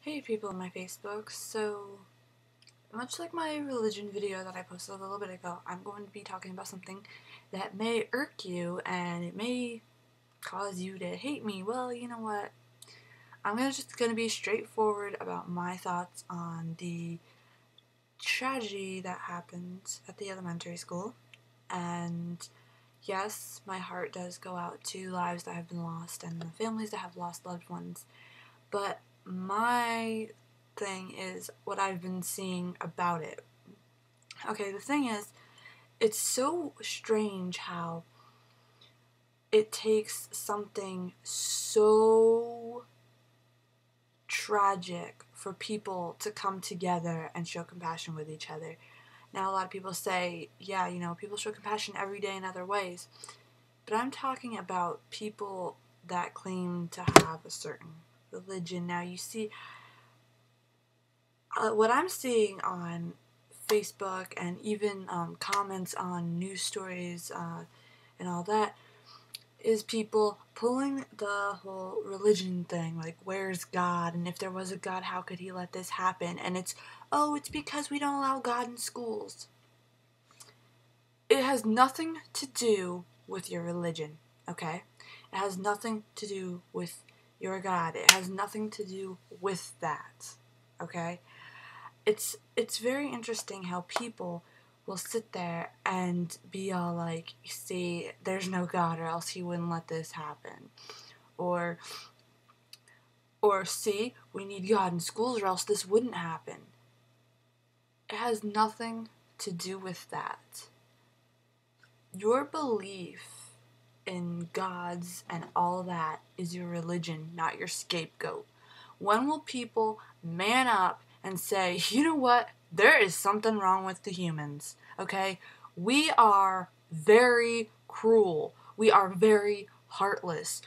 Hey people on my Facebook, so much like my religion video that I posted a little bit ago, I'm going to be talking about something that may irk you and it may cause you to hate me. Well, you know what? I'm just going to be straightforward about my thoughts on the tragedy that happened at the elementary school. And yes, my heart does go out to lives that have been lost and the families that have lost loved ones. But my thing is what I've been seeing about it. Okay, the thing is, it's so strange how it takes something so tragic for people to come together and show compassion with each other. Now, a lot of people say, yeah, people show compassion every day in other ways. But I'm talking about people that claim to have a certain religion. Now, you see, what I'm seeing on Facebook and even comments on news stories and all that is people pulling the whole religion thing, like where's God, and if there was a God, how could he let this happen? And it's because we don't allow God in schools. It has nothing to do with your religion, okay? It has nothing to do with your God. It has nothing to do with that, okay? It's very interesting how people will sit there and be all like, see, there's no God or else he wouldn't let this happen. Or see, we need God in schools or else this wouldn't happen. It has nothing to do with that. Your belief in gods and all that is your religion, not your scapegoat. When will people man up and say, you know what, there is something wrong with the humans, okay? We are very cruel. We are very heartless.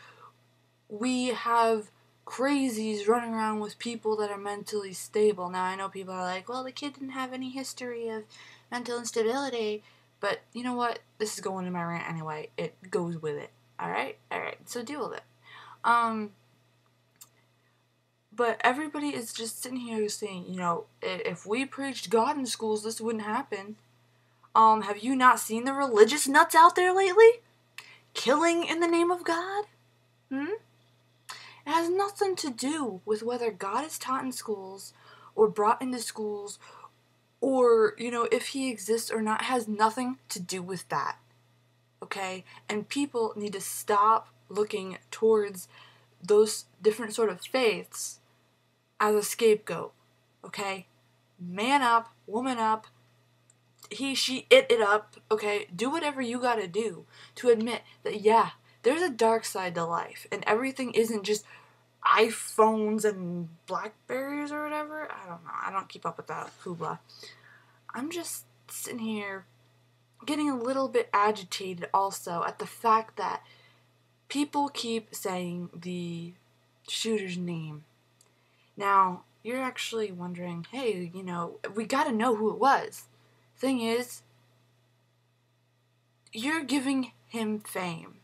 We have crazies running around with people that are mentally stable. Now, I know people are like, well, the kid didn't have any history of mental instability, but you know what? This is going in my rant anyway. It goes with it. Alright? Alright, so deal with it. But everybody is just sitting here saying, if we preached God in schools, this wouldn't happen. Have you not seen the religious nuts out there lately? Killing in the name of God? It has nothing to do with whether God is taught in schools or brought into schools or, if he exists or not. It has nothing to do with that. Okay? And people need to stop looking towards those different sort of faiths as a scapegoat, okay? Man up, woman up, he, she, it up, okay? Do whatever you gotta do to admit that, yeah, there's a dark side to life, and everything isn't just iPhones and Blackberries or whatever. I don't know. I don't keep up with that hoopla. I'm just sitting here getting a little bit agitated also at the fact that people keep saying the shooter's name. Now, you're actually wondering, hey, we gotta know who it was. Thing is, you're giving him fame,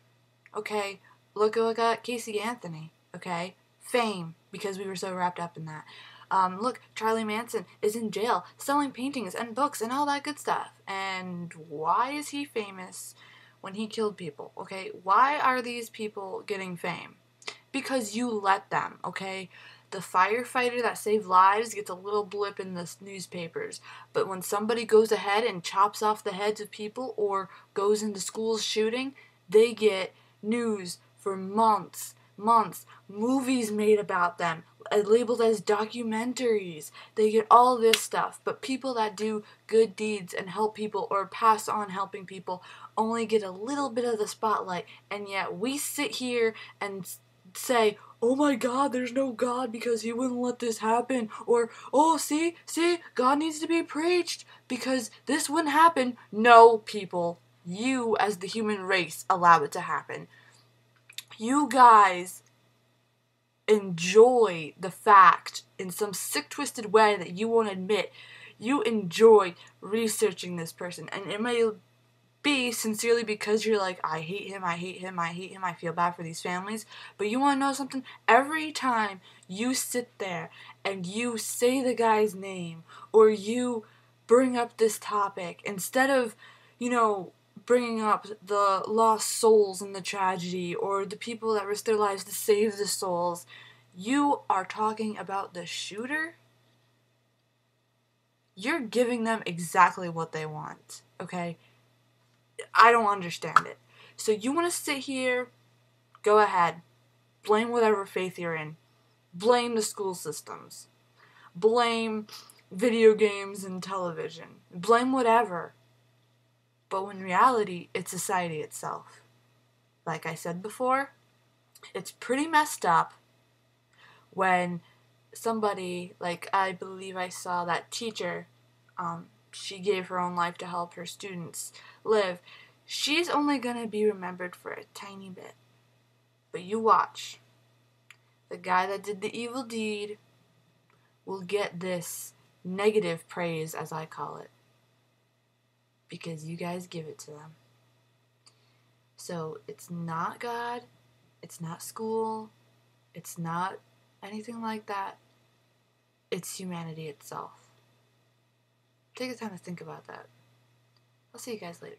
okay? Look at Casey Anthony, okay? Fame, because we were so wrapped up in that. Look, Charlie Manson is in jail selling paintings and books and all that good stuff. And why is he famous when he killed people, okay? Why are these people getting fame? Because you let them, okay? The firefighter that saved lives gets a little blip in the newspapers. But when somebody goes ahead and chops off the heads of people or goes into schools shooting, they get news for months. Movies made about them, labeled as documentaries. They get all this stuff. But people that do good deeds and help people or pass on helping people only get a little bit of the spotlight. And yet we sit here and say, oh my God, there's no God because he wouldn't let this happen. Or, oh, see, God needs to be preached because this wouldn't happen. No, people, you as the human race allow it to happen. You guys enjoy the fact in some sick, twisted way that you won't admit. You enjoy researching this person, and it may B, sincerely because you're like, I hate him, I hate him, I hate him, I feel bad for these families. But you want to know something? Every time you sit there and you say the guy's name or you bring up this topic, instead of, bringing up the lost souls in the tragedy or the people that risked their lives to save the souls, you are talking about the shooter. You're giving them exactly what they want, okay? I don't understand it. So you want to sit here, go ahead. Blame whatever faith you're in. Blame the school systems. Blame video games and television. Blame whatever. But in reality, it's society itself. Like I said before, it's pretty messed up when somebody, like I believe I saw that teacher, she gave her own life to help her students live. She's only going to be remembered for a tiny bit. But you watch. The guy that did the evil deed will get this negative praise, as I call it, because you guys give it to them. So it's not God, it's not school, it's not anything like that. It's humanity itself. Take the time to think about that. I'll see you guys later.